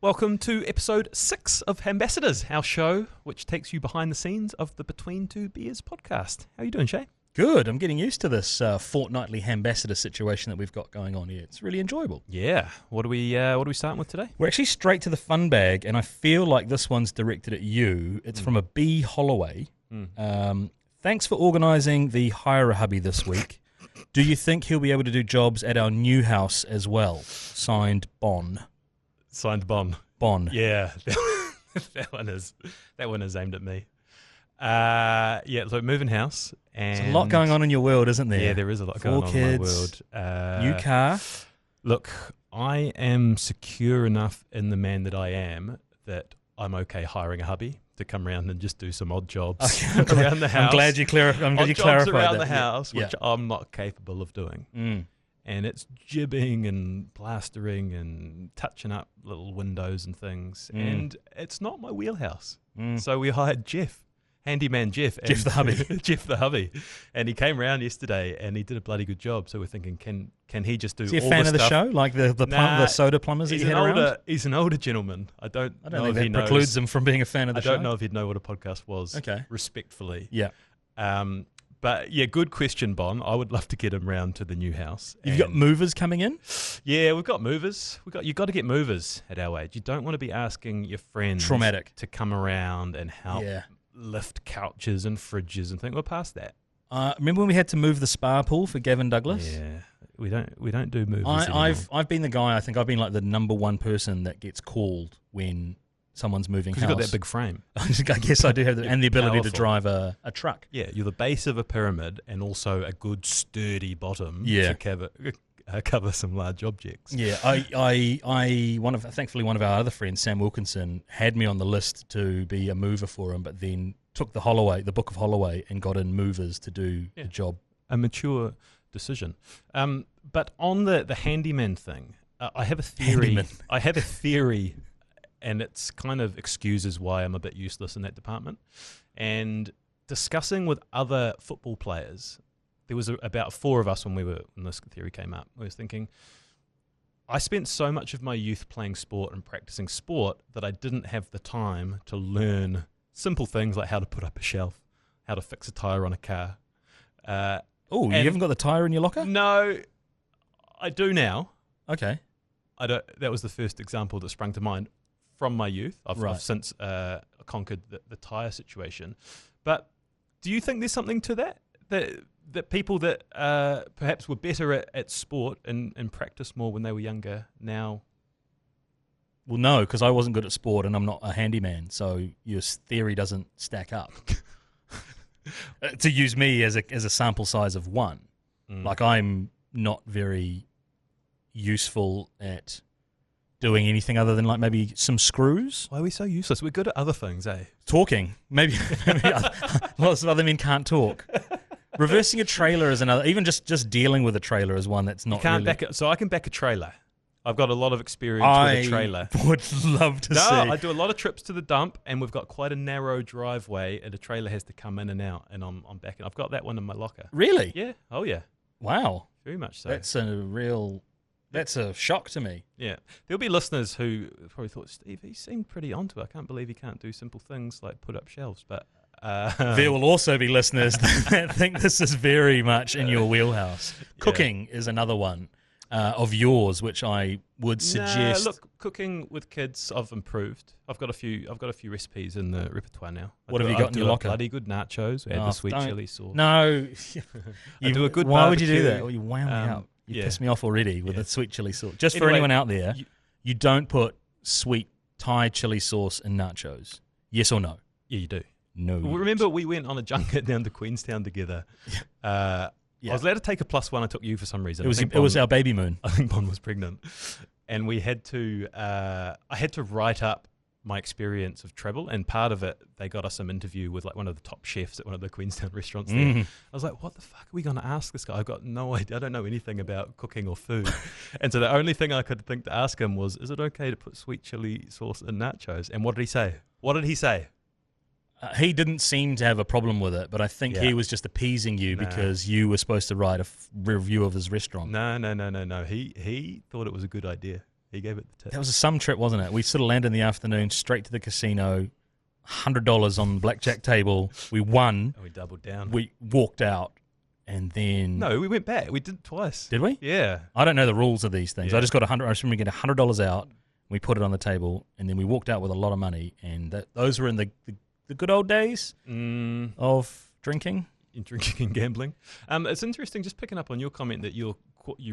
Welcome to episode 6 of Hambassadors, our show which takes you behind the scenes of the Between Two Beers podcast. How are you doing, Shay? Good. I'm getting used to this fortnightly Hambassador situation that we've got going on here. It's really enjoyable. Yeah. What are we starting with today? We're actually straight to the fun bag, and I feel like this one's directed at you. It's from a B. Holloway. Thanks for organising the Hire a Hubby this week. Do you think he'll be able to do jobs at our new house as well? Signed, Bon. Signed Bon. Bon. Yeah. that one is aimed at me. So moving house. And There's a lot going on in your world, isn't there? Yeah, there is a lot going on kids, in my world. New car. Look, I am secure enough in the man that I am that I'm okay hiring a hubby to come around and just do some odd jobs around the house. I'm glad you clarified around that. the house, which Yeah. I'm not capable of doing. And it's jibbing and plastering and touching up little windows and things. And it's not my wheelhouse. So we hired Jeff, handyman Jeff. Jeff the hubby. Jeff the hubby. And he came around yesterday and he did a bloody good job. So we're thinking, can he just do all the stuff? Is he a fan of the show? Like the soda plumbers that you had around? He's an older gentleman. I don't know think if he that precludes knows. him from being a fan of the show. I don't know if he'd know what a podcast was. Okay. Respectfully. Yeah. But yeah, good question, Bon. I would love to get him round to the new house. You've got movers coming in? Yeah, we've got movers. You've got to get movers at our age. You don't want to be asking your friends to come around and help lift couches and fridges and things. We're past that. Remember when we had to move the spa pool for Gavin Douglas? Yeah, we don't do movers anymore. I've been the guy. I think I've been like the number one person that gets called when someone's moving house. You've got that big frame. I guess I do have and the ability to drive a truck. Yeah, you're the base of a pyramid and also a good sturdy bottom to cover some large objects. Yeah, thankfully one of our other friends, Sam Wilkinson, had me on the list to be a mover for him, but then took the Book of Holloway, and got in movers to do the job. A mature decision. But on the handyman thing, I have a theory. I have a theory. And it's kind of excuses why I'm a bit useless in that department. And discussing with other football players, there was about 4 of us when this theory came up. I was thinking, I spent so much of my youth playing sport and practicing sport that I didn't have the time to learn simple things like how to put up a shelf, how to fix a tyre on a car. You haven't got the tyre in your locker? No, I do now. Okay. That was the first example that sprung to mind. From my youth, I've since conquered the tyre situation. But do you think there's something to that people that perhaps were better at sport and practiced more when they were younger now? Well, no, because I wasn't good at sport and I'm not a handyman, so your theory doesn't stack up. To use me as a sample size of 1, like I'm not very useful at doing anything other than like maybe some screws. Why are we so useless? We're good at other things, eh? Talking. Maybe lots of other men can't talk. Reversing a trailer is another. Even just dealing with a trailer is one that's not. You can't back it. So I can back a trailer. I've got a lot of experience with a trailer. I would love to see. I do a lot of trips to the dump, and we've got quite a narrow driveway, and a trailer has to come in and out, and I'm backing. I've got that one in my locker. Really? Yeah. Oh yeah. Wow. Very much so. That's a shock to me. Yeah. There'll be listeners who probably thought, Steve, he seemed pretty onto it. I can't believe he can't do simple things like put up shelves. But there will also be listeners that think this is very much in your wheelhouse. Cooking is another one of yours, which I would suggest. Look, cooking with kids, I've improved. I've got a few recipes in the repertoire now. What have you got in your locker? Bloody good nachos. Add the sweet chili sauce. No. I do a good Why barbecue. would you do that? Well, you wound me up. You pissed me off already with the sweet chili sauce. Just for anyone out there, you don't put sweet Thai chili sauce in nachos. Yes or no? Yeah, you do. No. Well, remember, we went on a junket down to Queenstown together. I was allowed to take a +1. I took you for some reason. It was our baby moon. I think Bon was pregnant. And we had to, I had to write up my experience of travel, and part of it, they got us some interview with like one of the top chefs at one of the Queenstown restaurants there. I was like, what the fuck are we going to ask this guy? I've got no idea. I don't know anything about cooking or food. And so the only thing I could think to ask him was, is it okay to put sweet chili sauce in nachos? And what did he say? He didn't seem to have a problem with it, but I think he was just appeasing you because you were supposed to write a review of his restaurant. No. He thought it was a good idea. He gave it the tip. That was a some trip, wasn't it? We sort of landed in the afternoon, straight to the casino, $100 on the blackjack table. We won. And we doubled down. We walked out, and then... No, we went back. We did it twice. Did we? Yeah. I don't know the rules of these things. Yeah. I just got I just remember getting $100 out. We put it on the table, and then we walked out with a lot of money, and those were in the good old days of drinking. In drinking and gambling. It's interesting, just picking up on your comment that you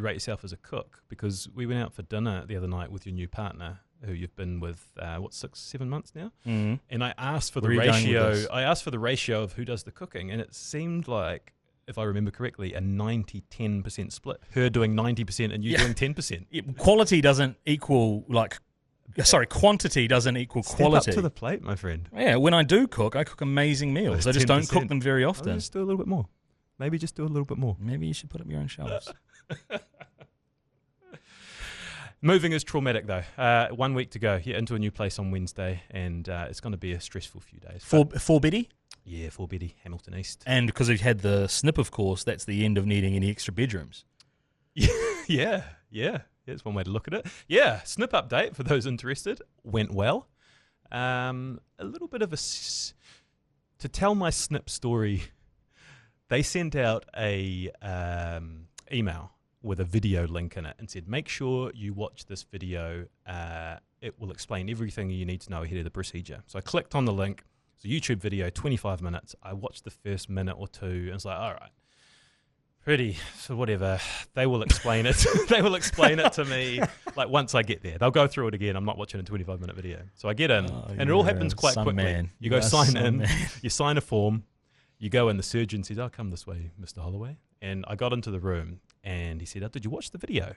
rate yourself as a cook, because we went out for dinner the other night with your new partner, who you've been with, 6-7 months now? Mm-hmm. And I asked for the ratio. I asked for the ratio of who does the cooking, and it seemed like, if I remember correctly, a 90-10% split. Her doing 90% and you doing 10%. Quality doesn't equal, quantity doesn't equal quality. Step up to the plate, my friend. Yeah, when I do cook, I cook amazing meals. I just don't cook them very often. I'll just do a little bit more. Maybe just do a little bit more. Maybe you should put up your own shelves. Moving is traumatic, though. 1 week to go. Into a new place on Wednesday, and it's going to be a stressful few days. For Betty? Yeah, for Betty, Hamilton East. And because we've had the snip, of course, that's the end of needing any extra bedrooms. Yeah. That's one way to look at it. Yeah, snip update for those interested. Went well. A little bit of to tell my snip story, they sent out a email with a video link in it and said, make sure you watch this video. It will explain everything you need to know ahead of the procedure. So I clicked on the link. It's a YouTube video, 25 minutes. I watched the first minute or two, and it's like, all right. So whatever, they will explain it. They will explain it to me. Like once I get there, they'll go through it again. I'm not watching a 25-minute video. So I get in, and it all happens quite quickly. Man. You go sign in, you sign a form, you go in. The surgeon says, "Oh, come this way, Mr. Holloway." And I got into the room, and he said, "Oh, did you watch the video?"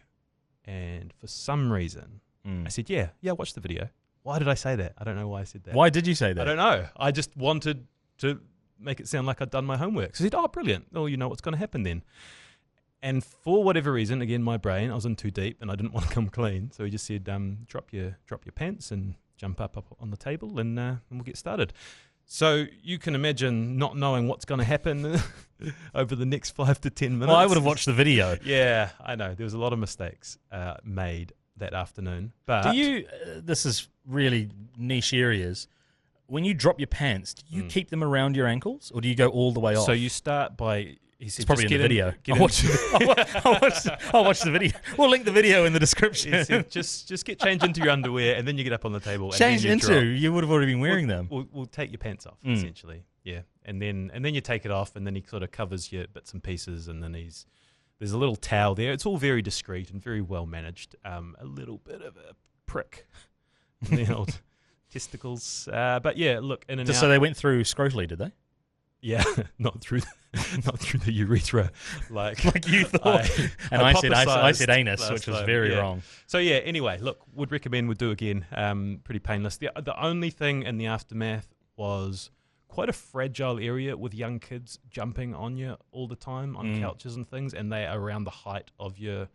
And for some reason, I said, "Yeah, I watched the video." Why did I say that? I don't know why I said that. Why did you say that? I don't know. I just wanted to make it sound like I'd done my homework. So he said, "Oh, brilliant. Oh, you know what's going to happen then." And for whatever reason, again, my brain, I was in too deep and I didn't want to come clean. So he just said, drop your pants and jump up on the table and we'll get started. So you can imagine not knowing what's going to happen over the next 5 to 10 minutes. Well, I would have watched the video. Yeah, I know. There was a lot of mistakes made that afternoon. But do you, this is really niche areas, when you drop your pants, do you keep them around your ankles or do you go all the way off? So you start by... He said, it's probably in the video. I'll watch the video. We'll link the video in the description. He said, just get changed into your underwear and then you get up on the table. Changed into? You would have already been wearing them. We'll take your pants off, essentially. Yeah. And then you take it off and then he sort of covers your bits and pieces and then there's a little towel there. It's all very discreet and very well managed. A little bit of a prick in the old testicles. But yeah, look, in and out. So they went through scrotally, did they? Yeah, not through the urethra, like you thought. I said anus, which was very wrong. So yeah, anyway, look, would recommend, would do again. Pretty painless. The only thing in the aftermath was quite a fragile area with young kids jumping on you all the time on couches and things, and they are around the height of your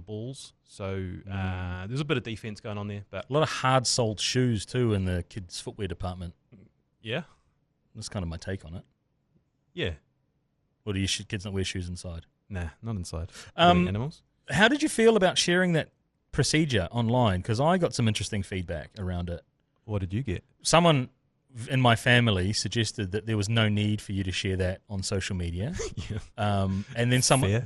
balls. So there's a bit of defense going on there, but a lot of hard-soled shoes too in the kids' footwear department. Yeah, that's kind of my take on it. Yeah. Or do your kids not wear shoes inside? Nah, not inside. Animals. How did you feel about sharing that procedure online? Because I got some interesting feedback around it. What did you get? Someone in my family suggested that there was no need for you to share that on social media. Yeah. And then someone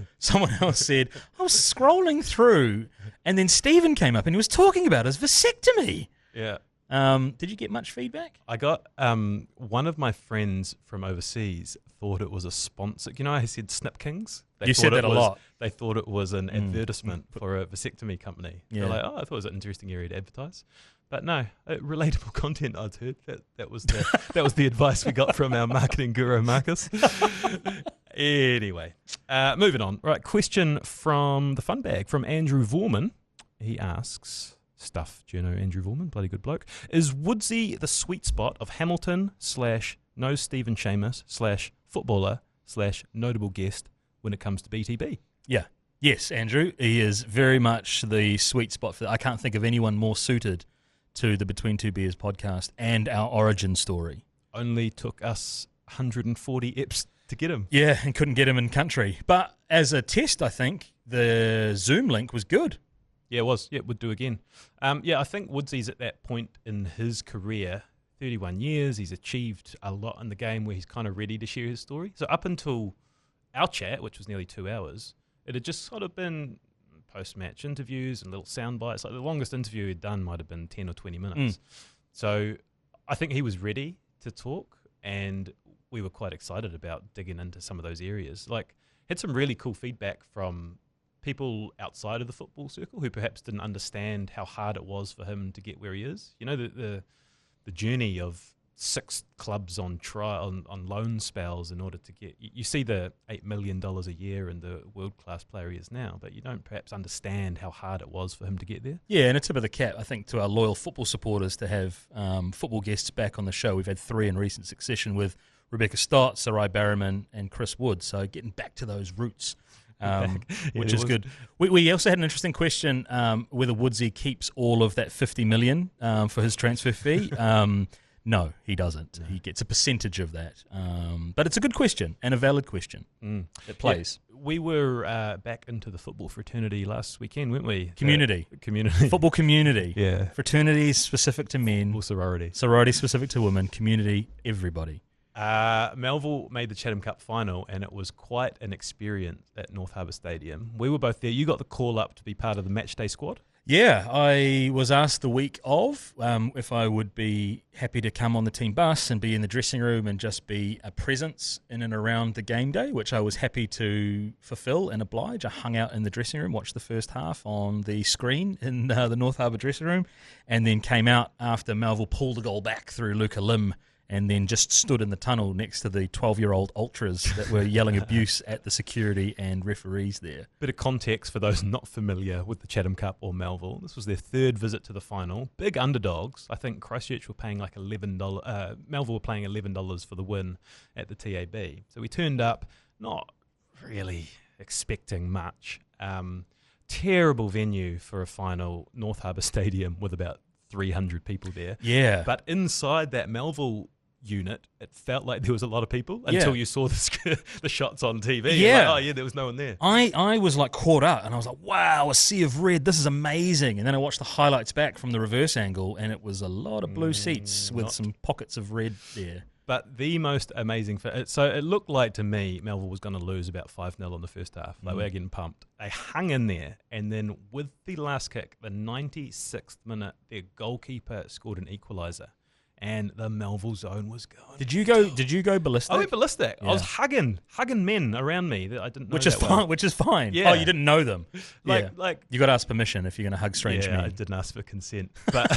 else said, I was scrolling through, and then Stephen came up and he was talking about his vasectomy. Yeah. Did you get much feedback? I got one of my friends from overseas thought it was a sponsor. You know, I said Snip Kings. You said that a lot. They thought it was an advertisement for a vasectomy company. Yeah. They're like, oh, I thought it was an interesting area to advertise. But no, relatable content. I'd heard that was the advice we got from our marketing guru Marcus. Anyway, moving on. Right, question from the fun bag from Andrew Vorman. He asks. Stuff. Do you know Andrew Vorman? Bloody good bloke. Is Woodsy the sweet spot of Hamilton / knows Stephen Seamus / footballer / notable guest when it comes to BTB? Yeah. Yes, Andrew. He is very much the sweet spot for that. I can't think of anyone more suited to the Between Two Beers podcast and our origin story. Only took us 140 eps to get him. Yeah, and couldn't get him in country. But as a test, I think the Zoom link was good. Yeah, it was. Yeah, would do again. Yeah, I think Woodsy's at that point in his career, 31 years, he's achieved a lot in the game where he's kind of ready to share his story. So up until our chat, which was nearly 2 hours, it had just sort of been post-match interviews and little sound bites. Like the longest interview he'd done might have been 10 or 20 minutes. So I think he was ready to talk, and we were quite excited about digging into some of those areas. Like, had some really cool feedback from people outside of the football circle who perhaps didn't understand how hard it was for him to get where he is. You know, the journey of 6 clubs on trial on loan spells in order to get. You see the $8 million a year and the world-class player he is now, but you don't perhaps understand how hard it was for him to get there. Yeah, and a tip of the cap, I think, to our loyal football supporters to have football guests back on the show. We've had 3 in recent succession with Rebecca Stott, Sarai Barrowman, and Chris Wood. So getting back to those roots, which is good. We also had an interesting question whether Woodsy keeps all of that $50 million for his transfer fee. No, he doesn't. No. He gets a percentage of that. But it's a good question and a valid question. It plays. Yeah, we were back into the football fraternity last weekend, weren't we? Community. Football community. Yeah. Fraternity specific to men. Or sorority. Sorority specific to women. Community, everybody. Melville made the Chatham Cup Final, and it was quite an experience at North Harbour Stadium. We were both there. You got the call up to be part of the matchday squad? Yeah, I was asked the week of if I would be happy to come on the team bus and be in the dressing room and just be a presence in and around the game day, which I was happy to fulfil and oblige. I hung out in the dressing room, watched the first half on the screen in the North Harbour dressing room, and then came out after Melville pulled a goal back through Luca Lim, and then just stood in the tunnel next to the 12-year-old ultras that were yelling abuse at the security and referees there. Bit of context for those not familiar with the Chatham Cup or Melville. This was their 3rd visit to the final. Big underdogs. I think Christchurch were paying like $11. Melville were paying $11 for the win at the TAB. So we turned up, not really expecting much. Terrible venue for a final, North Harbour Stadium with about 300 people there. Yeah. But inside that Melville unit, it felt like there was a lot of people until you saw the shots on TV. Yeah. Like, oh, yeah, there was no one there. I was like caught up, and I was like, wow, a sea of red. This is amazing. And then I watched the highlights back from the reverse angle, and it was a lot of blue seats with some pockets of red there. But the most amazing, so it looked like to me Melville was going to lose about 5-0 in the first half. Like, we're getting pumped. They hung in there, and then with the last kick, the 96th minute, their goalkeeper scored an equaliser, and the Melville zone was going. Did you go ballistic? I went ballistic. Yeah. I was hugging men around me that I didn't know. Which is fine. Yeah. Oh, you didn't know them. Like you got to ask permission if you're going to hug strange men. I didn't ask for consent, but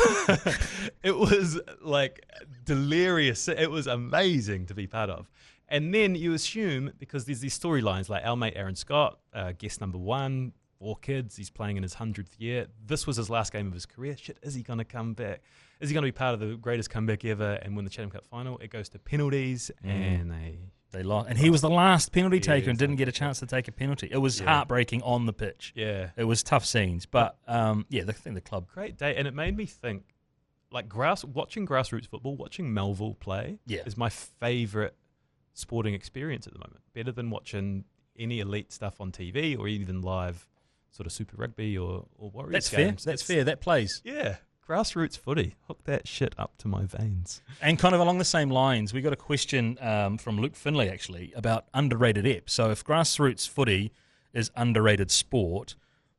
it was like delirious. It was amazing to be part of. And then you assume, because there's these storylines, like our mate Aaron Scott, guest number 1, 4 kids, he's playing in his 100th year. This was his last game of his career. Shit, is he going to come back? Is he going to be part of the greatest comeback ever and win the Chatham Cup Final? It goes to penalties, and they lost. And he was the last penalty taker and didn't get a chance to take a penalty. It was heartbreaking on the pitch. Yeah. It was tough scenes. But, the club. Great day. And it made me think, like, watching grassroots football, watching Melville play is my favourite sporting experience at the moment. Better than watching any elite stuff on TV or even live sort of Super Rugby or Warriors games. That's fair. That plays. Yeah. Grassroots footy. Hook that shit up to my veins. And kind of along the same lines, we got a question from Luke Finlay, actually, about underrated eps. So if grassroots footy is underrated sport,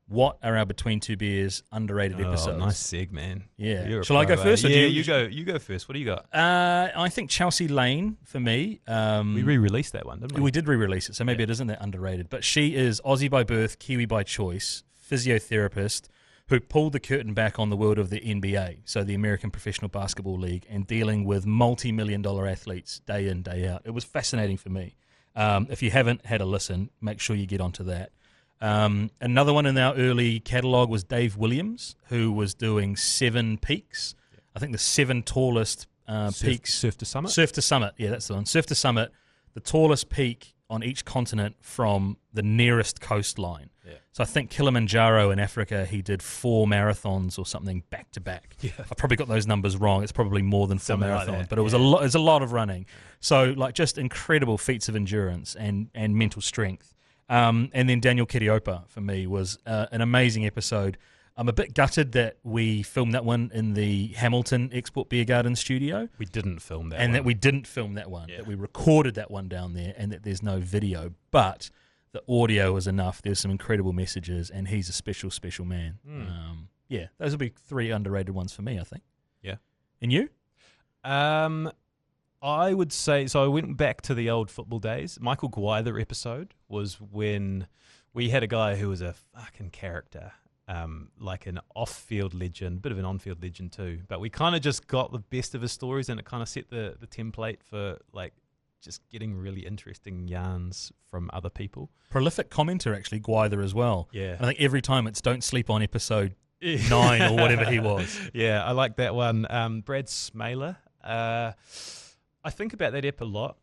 what are our Between Two Beers underrated episodes? Nice seg, man. Yeah. Shall I go first? Or you go first. What do you got? I think Chelsea Lane, for me. We re-released that one, didn't we? We did re-release it, so maybe it isn't that underrated. But she is Aussie by birth, Kiwi by choice, physiotherapist, who pulled the curtain back on the world of the NBA, so the American Professional Basketball League, and dealing with multi-million-dollar athletes day in, day out. It was fascinating for me. If you haven't had a listen, make sure you get onto that. Another one in our early catalogue was Dave Williams, who was doing 7 peaks. I think the 7 tallest peaks. Surf to Summit? Surf to Summit, yeah, that's the one. Surf to Summit, the tallest peak on each continent from the nearest coastline. Yeah. So I think Kilimanjaro in Africa, he did 4 marathons or something back to back. Yeah. I probably got those numbers wrong. It's probably more than 4 marathons, like but it was a lot. It was a lot of running. So like just incredible feats of endurance and mental strength. And then Daniel Kiriopa for me was an amazing episode. I'm a bit gutted that we filmed that one in the Hamilton Export Beer Garden studio. We didn't film that and one. that we didn't film that one, that we recorded that one down there, and that there's no video. But the audio was enough. There's some incredible messages, and he's a special, special man. Yeah, those will be 3 underrated ones for me, I think. Yeah. And you? I would say, so I went back to the old football days. Michael Gwyther episode was when we had a guy who was a fucking character, like an off-field legend, bit of an on-field legend too. But we kind of just got the best of his stories, and it kind of set the template for like just getting really interesting yarns from other people. Prolific commenter, actually, Gwyther as well. Yeah. I think every time it's Don't Sleep On episode 9 or whatever he was. Yeah, I like that one. Brad Smaler. I think about that ep a lot.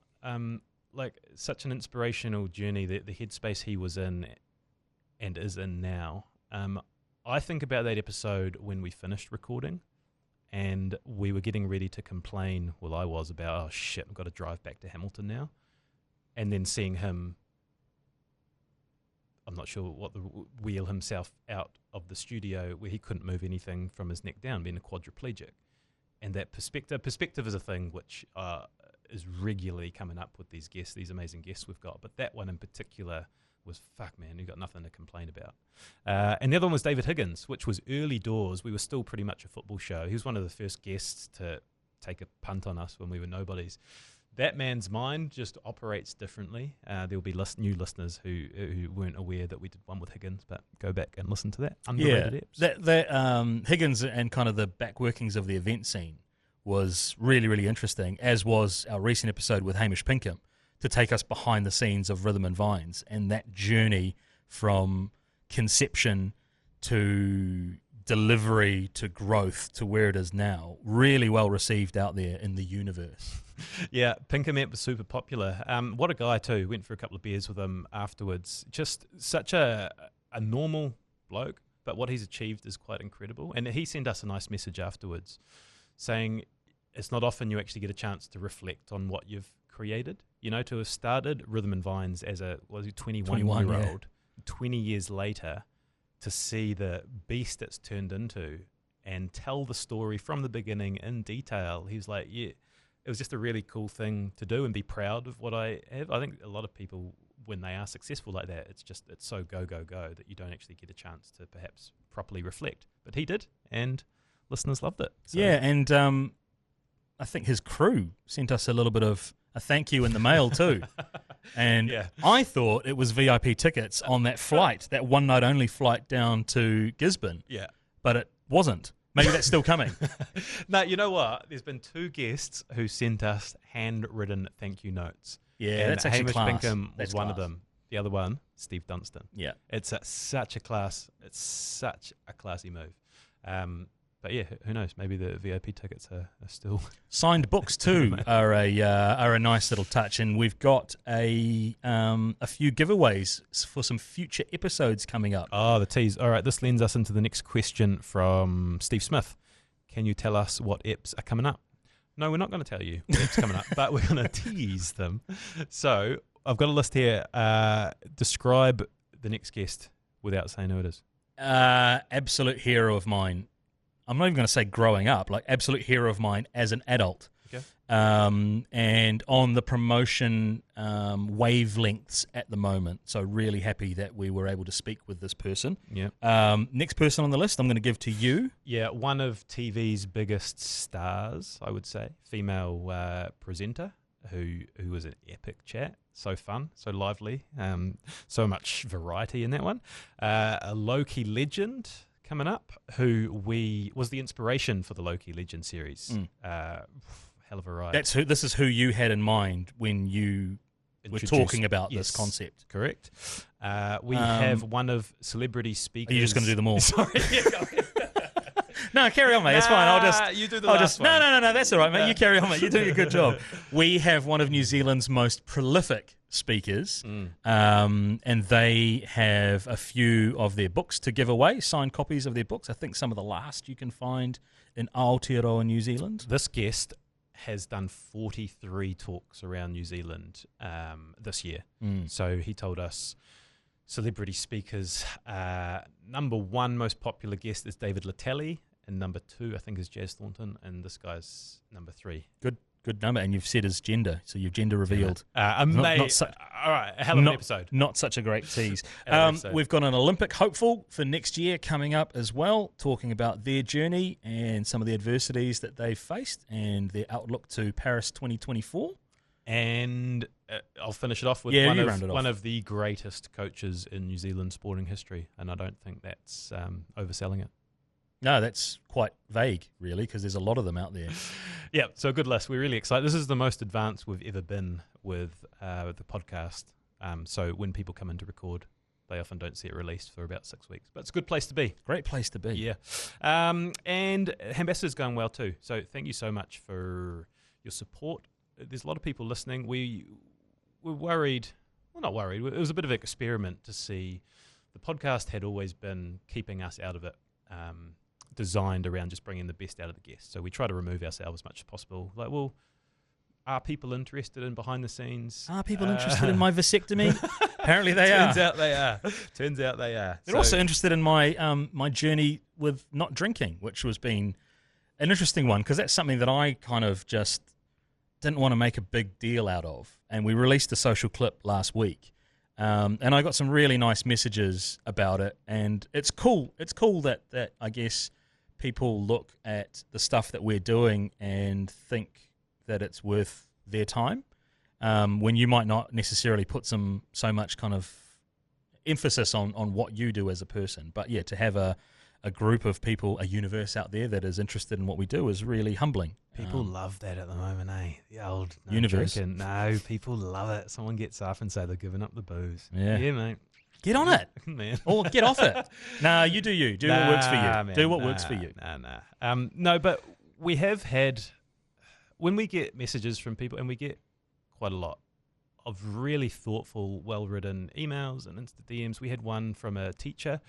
Like, such an inspirational journey, the headspace he was in and is in now. I think about that episode when we finished recording and we were getting ready to complain, well, I was, about, oh shit, I've got to drive back to Hamilton now. And then seeing him, I'm not sure what the wheel himself out of the studio where he couldn't move anything from his neck down, being a quadriplegic. And that perspective is a thing which is regularly coming up with these guests, these amazing guests we've got. But that one in particular was, fuck man, you got nothing to complain about. And the other one was David Higgins, which was early doors. We were still pretty much a football show. He was one of the first guests to take a punt on us when we were nobodies. That man's mind just operates differently. There'll be new listeners who weren't aware that we did one with Higgins, but go back and listen to that. Underrated eps. That Higgins and kind of the back workings of the event scene was really, really interesting, as was our recent episode with Hamish Pinkham, to take us behind the scenes of Rhythm and Vines and that journey from conception to delivery to growth to where it is now. Really well received out there in the universe. Yeah, Pinkham was super popular. What a guy too. Went for a couple of beers with him afterwards. Just such a normal bloke, but what he's achieved is quite incredible. And he sent us a nice message afterwards saying it's not often you actually get a chance to reflect on what you've created. You know, to have started Rhythm and Vines as a 21-year-old, 20 years later, to see the beast it's turned into and tell the story from the beginning in detail. He's like, yeah, it was just a really cool thing to do and be proud of what I have. I think a lot of people, when they are successful like that, it's so go that you don't actually get a chance to perhaps properly reflect. But he did, and listeners loved it. So. Yeah, and I think his crew sent us a little bit of a thank you in the mail too. And I thought it was VIP tickets on that flight, that one night only flight down to Gisborne. Yeah. But it wasn't. Maybe that's still coming. No, you know what? There's been 2 guests who sent us handwritten thank you notes. Yeah, and that's actually Hamish class. Pinkham was That's one of class. them. The other one, Steve Dunstan. Yeah. It's such a classy move. But yeah, who knows? Maybe the VIP tickets are still Signed books too are a nice little touch, and we've got a few giveaways for some future episodes coming up. Oh, the tease. All right, this lends us into the next question from Steve Smith. Can you tell us what eps are coming up? No, we're not going to tell you what eps are coming up, but we're going to tease them. So I've got a list here. Describe the next guest without saying who it is. Absolute hero of mine. I'm not even going to say growing up, like absolute hero of mine as an adult. Okay. And on the promotion wavelengths at the moment. So really happy that we were able to speak with this person. Yeah. Next person on the list I'm going to give to you. Yeah, one of TV's biggest stars, I would say. Female presenter who was an epic chat. So fun, so lively, so much variety in that one. A Loki legend coming up, who was the inspiration for the Loki Legend series. Hell of a ride. This is who you had in mind when you were talking about this concept. Correct. We have one of celebrity speakers. Are you just going to do them all? Sorry. Go ahead. No, carry on, mate. It's fine. You do the last one. No. That's all right, mate. You carry on, mate. You're doing a good job. We have one of New Zealand's most prolific speakers, and they have a few of their books to give away, signed copies of their books. I think some of the last you can find in Aotearoa, New Zealand. This guest has done 43 talks around New Zealand this year. So he told us celebrity speakers. Number 1 most popular guest is David Latelli, and number 2 I think is Jazz Thornton, and this guy's number 3. Good number, and you've said his gender, so you've gender revealed. All right, a hell of an episode. Not such a great tease. We've got an Olympic hopeful for next year coming up as well, talking about their journey and some of the adversities that they've faced and their outlook to Paris 2024. And I'll finish it off with one of the greatest coaches in New Zealand sporting history, and I don't think that's overselling it. No, that's quite vague, really, because there's a lot of them out there. Yeah, so a good list. We're really excited. This is the most advanced we've ever been with the podcast. So when people come in to record, they often don't see it released for about 6 weeks. But it's a good place to be. Great place to be. Yeah. And Hambassador's going well too. So thank you so much for your support. There's a lot of people listening. We were worried. Well, not worried. It was a bit of an experiment to see. The podcast had always been keeping us out of it. Designed around just bringing the best out of the guests. So we try to remove ourselves as much as possible. Like, well, are people interested in behind the scenes? Are people interested in my vasectomy? Apparently they Turns out they are. Turns out they are. They're also interested in my my journey with not drinking, which has been an interesting one, because that's something that I kind of just didn't want to make a big deal out of. And we released a social clip last week. And I got some really nice messages about it, and it's cool. It's cool that I guess people look at the stuff that we're doing and think that it's worth their time, when you might not necessarily put so much kind of emphasis on what you do as a person. But yeah, to have a group of people, a universe out there that is interested in what we do is really humbling. People love that at the moment, eh? The old universe. No, people love it. Someone gets up and say they're giving up the booze. Yeah, mate. Get on it, man. Or get off it. Nah, you do you. Do what works for you. Man, do what works for you. No, but we have had, when we get messages from people, and we get quite a lot of really thoughtful, well-written emails and Insta DMs. We had one from a teacher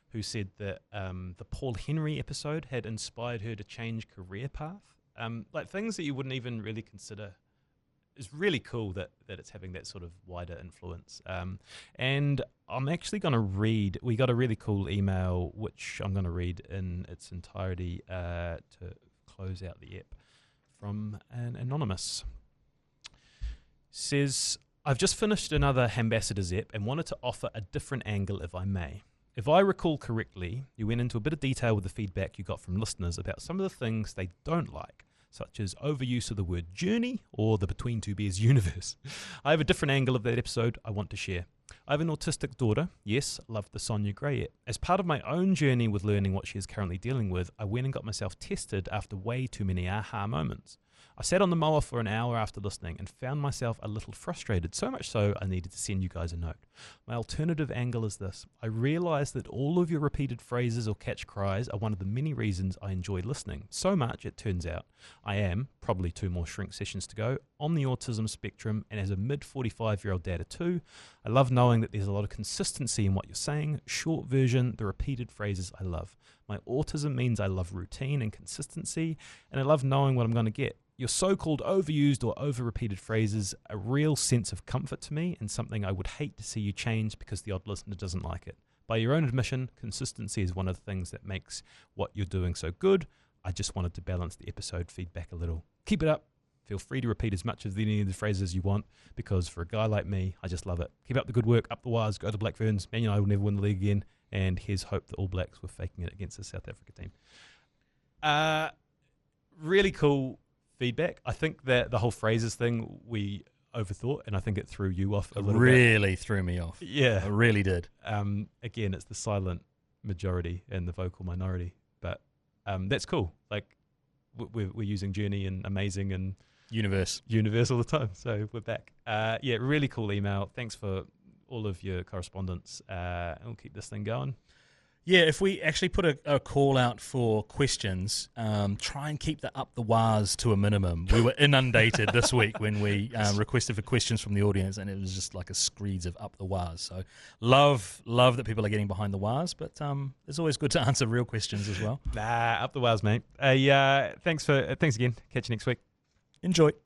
who said that the Paul Henry episode had inspired her to change career path. Like things that you wouldn't even really consider. It's really cool that it's having that sort of wider influence. And I'm actually going to read, we got a really cool email, which I'm going to read in its entirety to close out the app, from an anonymous. Says, I've just finished another Hambassadors app and wanted to offer a different angle if I may. If I recall correctly, you went into a bit of detail with the feedback you got from listeners about some of the things they don't like, such as overuse of the word journey or the Between Two Bears universe. I have a different angle of that episode I want to share. I have an autistic daughter. Yes, loved the Sonia Gray app. As part of my own journey with learning what she is currently dealing with, I went and got myself tested after way too many aha moments. I sat on the mower for an hour after listening and found myself a little frustrated, so much so I needed to send you guys a note. My alternative angle is this. I realised that all of your repeated phrases or catch cries are one of the many reasons I enjoy listening. So much, it turns out, I am, probably 2 more shrink sessions to go, on the autism spectrum, and as a mid-45-year-old dad of 2, I love knowing that there's a lot of consistency in what you're saying. Short version, the repeated phrases I love. My autism means I love routine and consistency, and I love knowing what I'm going to get. Your so-called overused or over-repeated phrases, a real sense of comfort to me and something I would hate to see you change because the odd listener doesn't like it. By your own admission, consistency is one of the things that makes what you're doing so good. I just wanted to balance the episode feedback a little. Keep it up. Feel free to repeat as much of any of the phrases you want, because for a guy like me, I just love it. Keep up the good work, up the wires, go to Black Ferns. Man United will never win the league again, and here's hope the All Blacks were faking it against the South Africa team. Really cool feedback. I think that the whole phrases thing we overthought, and I think it threw you off a little bit. Really threw me off. Yeah. It really did. Again, it's the silent majority and the vocal minority, but that's cool. Like, we're using journey and amazing and universe all the time, so we're back. Yeah, really cool email. Thanks for all of your correspondence, and we'll keep this thing going. Yeah, if we actually put a call out for questions, try and keep the up the wahs to a minimum. We were inundated this week when we requested for questions from the audience, and it was just like a screeds of up the wahs. So love that people are getting behind the wahs, but it's always good to answer real questions as well. Up the wahs, mate. Thanks again. Catch you next week. Enjoy.